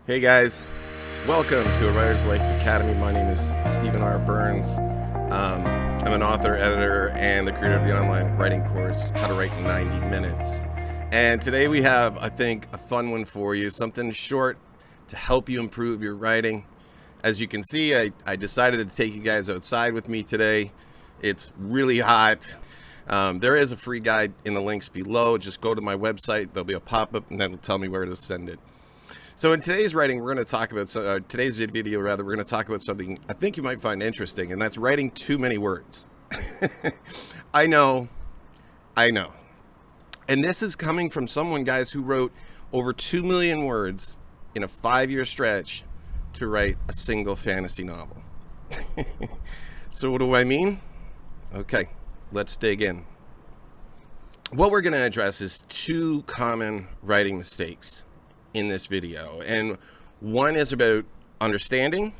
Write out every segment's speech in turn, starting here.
Hey guys, welcome to A Writer's Life Academy. My name is Stephen R. Burns. I'm an author, editor, and the creator of the online writing course, How to Write in 90 Minutes. And today we have, I think, a fun one for you, something short to help you improve your writing. As you can see, I decided to take you guys outside with me today. It's really hot. There is a free guide in the links below. Just go to my website. There'll be a pop-up and that'll tell me where to send it. So in today's writing, we're going to talk about, today's video rather, we're going to talk about something I think you might find interesting, and that's writing too many words. I know. And this is coming from someone, guys, who wrote over 2 million words in a 5-year stretch to write a single fantasy novel. So what do I mean? Okay, let's dig in. What we're going to address is 2 common writing mistakes in this video, and one is about understanding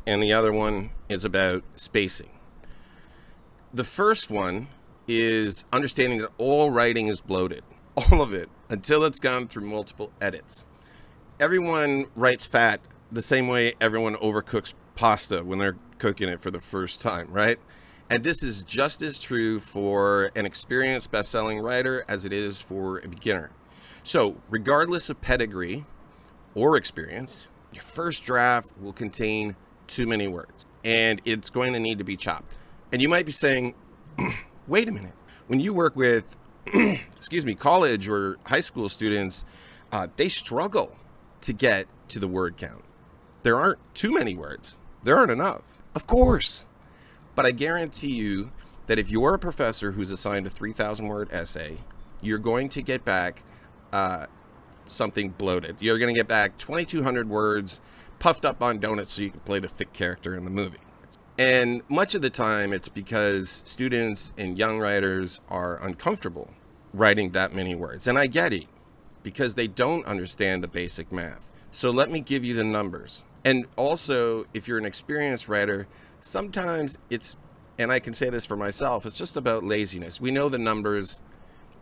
and the other one is about spacing. The first one is understanding that all writing is bloated, all of it, until it's gone through multiple edits. Everyone writes fat the same way everyone overcooks pasta when they're cooking it for the first time, right? And this is just as true for an experienced best-selling writer as it is for a beginner. So, regardless of pedigree or experience, your first draft will contain too many words, and it's going to need to be chopped. And you might be saying, wait a minute, when you work with, college or high school students, they struggle to get to the word count. There aren't too many words. There aren't enough. Of course. But I guarantee you that if you're a professor who's assigned a 3,000-word essay, you're going to get back something bloated. You're going to get back 2,200 words puffed up on donuts so you can play the thick character in the movie. And much of the time it's because students and young writers are uncomfortable writing that many words. And I get it, because they don't understand the basic math. So let me give you the numbers. And also, if you're an experienced writer, sometimes it's, and I can say this for myself, it's just about laziness. We know the numbers,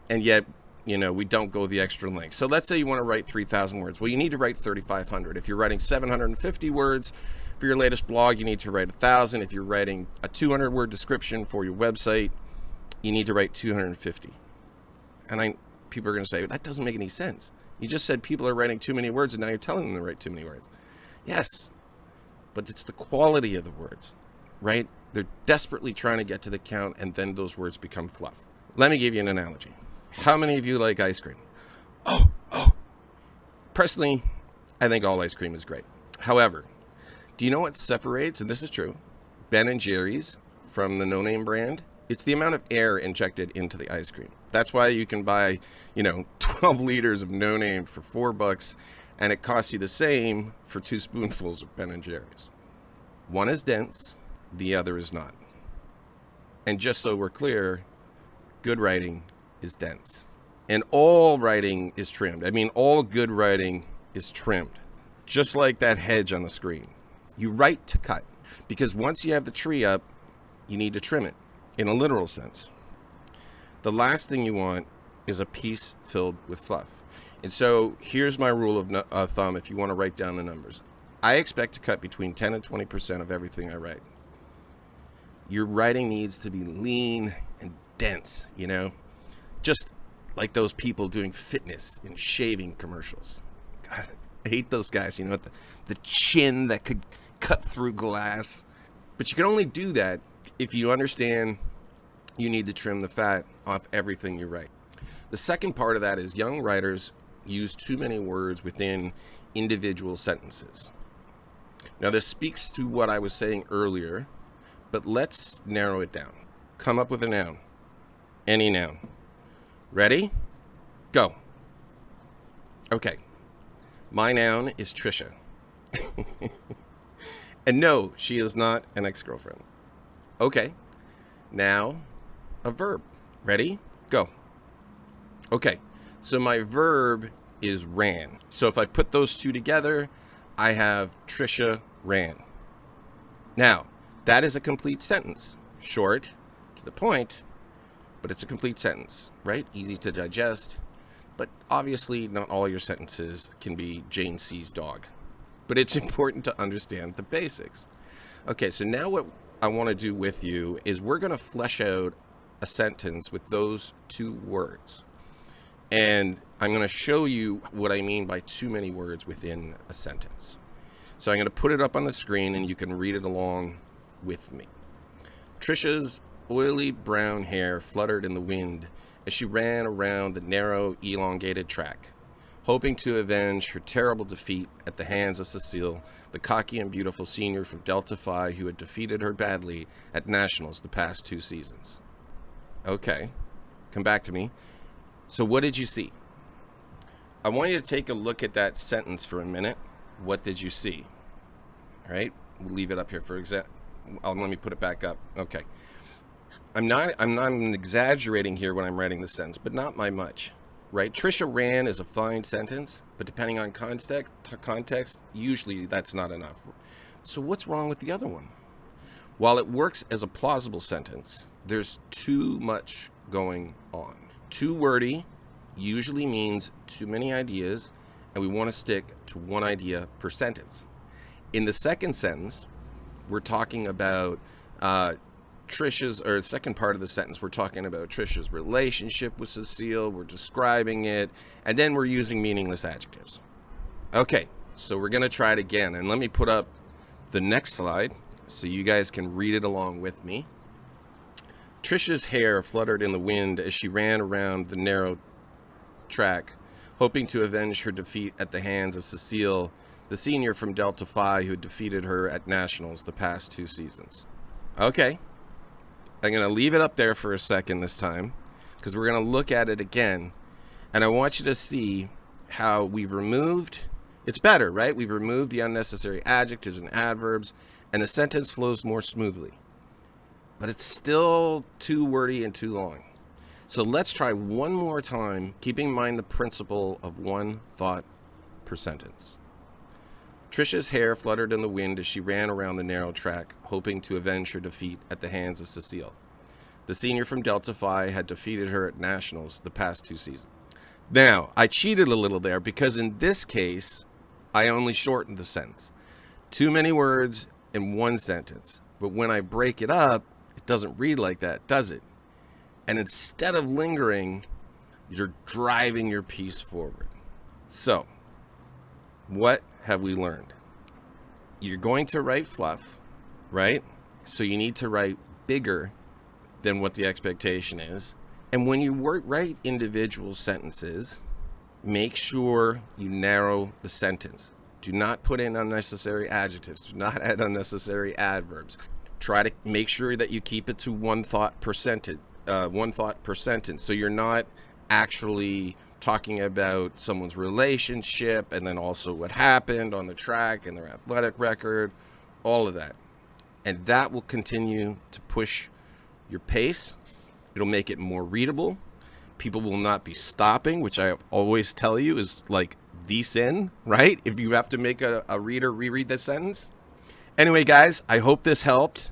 and yet we don't go the extra length. So let's say you want to write 3,000 words. Well, you need to write 3,500. If you're writing 750 words for your latest blog, you need to write 1,000. If you're writing a 200-word description for your website, you need to write 250. And people are going to say, that doesn't make any sense. You just said people are writing too many words, and now you're telling them to write too many words. Yes, but it's the quality of the words, right? They're desperately trying to get to the count, and then those words become fluff. Let me give you an analogy. How many of you like ice cream? Oh. Personally, I think all ice cream is great. However, do you know what separates, and this is true, Ben & Jerry's from the no-name brand? It's the amount of air injected into the ice cream. That's why you can buy, 12 liters of no-name for $4, and it costs you the same for 2 spoonfuls of Ben & Jerry's. One is dense, the other is not. And just so we're clear, good writing is dense. And all writing is trimmed. I mean, all good writing is trimmed. Just like that hedge on the screen. You write to cut. Because once you have the tree up, you need to trim it, in a literal sense. The last thing you want is a piece filled with fluff. And so here's my rule of thumb if you want to write down the numbers. I expect to cut between 10 and 20% of everything I write. Your writing needs to be lean and dense, Just like those people doing fitness and shaving commercials. God, I hate those guys, the chin that could cut through glass. But you can only do that if you understand you need to trim the fat off everything you write. The second part of that is young writers use too many words within individual sentences. Now, this speaks to what I was saying earlier, but let's narrow it down. Come up with a noun. Any noun. Ready? Go. Okay. My noun is Trisha. And no, she is not an ex-girlfriend. Okay. Now, a verb. Ready? Go. Okay. So my verb is ran. So if I put those two together, I have Trisha ran. Now, that is a complete sentence. Short, to the point, but it's a complete sentence, right? Easy to digest. But obviously, not all your sentences can be Jane sees dog. but it's important to understand the basics. Okay, so now what I want to do with you is we're going to flesh out a sentence with those 2 words. And I'm going to show you what I mean by too many words within a sentence. So I'm going to put it up on the screen and you can read it along with me. Trisha's oily brown hair fluttered in the wind as she ran around the narrow, elongated track, hoping to avenge her terrible defeat at the hands of Cecile, the cocky and beautiful senior from Delta Phi who had defeated her badly at Nationals the past 2 seasons. Okay, come back to me. So what did you see? I want you to take a look at that sentence for a minute. What did you see? All right, we'll leave it up here for example. Let me put it back up. Okay. I'm not exaggerating here when I'm writing the sentence, but not by much, right? Trisha ran is a fine sentence, but depending on context, usually that's not enough. So what's wrong with the other one? While it works as a plausible sentence, there's too much going on. Too wordy usually means too many ideas, and we want to stick to 1 idea per sentence. In the second sentence, we're talking about Trisha's, or the second part of the sentence, we're talking about Trisha's relationship with Cecile, we're describing it, and then we're using meaningless adjectives. Okay, so we're going to try it again, and let me put up the next slide so you guys can read it along with me. Trisha's hair fluttered in the wind as she ran around the narrow track, hoping to avenge her defeat at the hands of Cecile, the senior from Delta Phi who had defeated her at Nationals the past 2 seasons. Okay. I'm going to leave it up there for a second this time because we're going to look at it again. And I want you to see how we've removed, it's better, right? We've removed the unnecessary adjectives and adverbs and the sentence flows more smoothly. But it's still too wordy and too long. So let's try one more time, keeping in mind the principle of 1 thought per sentence. Trisha's hair fluttered in the wind as she ran around the narrow track, hoping to avenge her defeat at the hands of Cecile. The senior from Delta Phi had defeated her at Nationals the past 2 seasons. Now, I cheated a little there because in this case, I only shortened the sentence. Too many words in 1 sentence. But when I break it up, it doesn't read like that, does it? And instead of lingering, you're driving your piece forward. So, what have we learned? You're going to write fluff, right? So you need to write bigger than what the expectation is. And when you write individual sentences, make sure you narrow the sentence. Do not put in unnecessary adjectives. Do not add unnecessary adverbs. Try to make sure that you keep it to 1 thought per sentence. 1 thought per sentence. So you're not actually talking about someone's relationship and then also what happened on the track and their athletic record, all of that. And that will continue to push your pace. It'll make it more readable. People will not be stopping, which I always tell you is like the sin, right? If you have to make a reader reread the sentence. Anyway, guys, I hope this helped.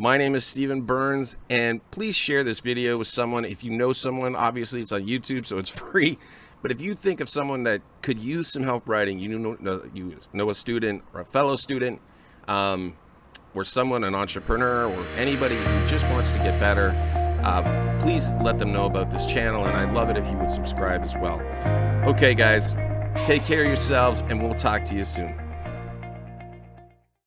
My name is Stephen Burns, and please share this video with someone. If you know someone, obviously it's on YouTube, so it's free. But if you think of someone that could use some help writing, you know a student or a fellow student, or someone, an entrepreneur, or anybody who just wants to get better, please let them know about this channel, and I'd love it if you would subscribe as well. Okay, guys, take care of yourselves, and we'll talk to you soon.